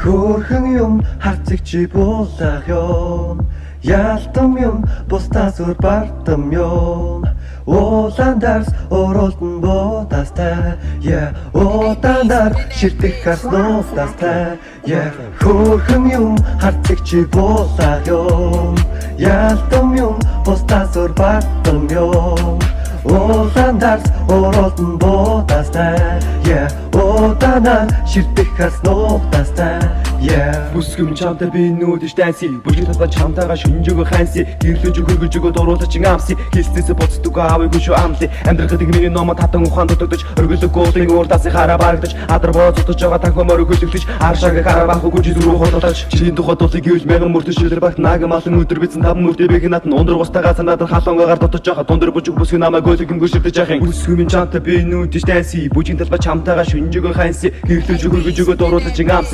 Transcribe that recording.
Хөөрхөн юм харцыг чи буулах юм. Ялтам юм бусдаас өөр бардам юм. Улаандарс оролдон бодастай. Удаанаар ширтэх хаснуудастай. Хөөрхөн юм харцыг чи буулах юм. Ялтам юм бусдаас өөр бардам юм. Улаандарс оролдон бодастай. Удаанаар ширтэх хаснуудастай. Бүсгүм чамтай би нүүдэж дайси. Бүжиг талбай чамтайгаа шүнжөөгөө ханси. Гэрлэж хөргөж өгөө дуруулаач амси. Хэлснээсээ боцдог аавыгүй шүү амли. Амьдрахад миний номо татан ухаан дутагдаж. Өргөлөг гуулын уурдаас хараа барагдаж. Адар бооцотож байгаа танхимаар өгөлөгдөж. Аршаага хараа бахгүй гүж зүрүү хотолж. Чиний тухай дуулыг гэвэл мяган мөртөж шилэр багт наг малын өдөр бицэн тав мөртөө бэх натан ундраг устагаа санаад халуунгаар дотож байгаа. Дундэр бүжиг бүсгүй намайг өөлгөн гүшилдэж яхин. Бүсгүм чамтай би нүүдэж дайси. Бүжиг талбай чамтайгаа шүнжөөгөө ханси. Гэрлэж хөргөж өгөө дуруулаач амси.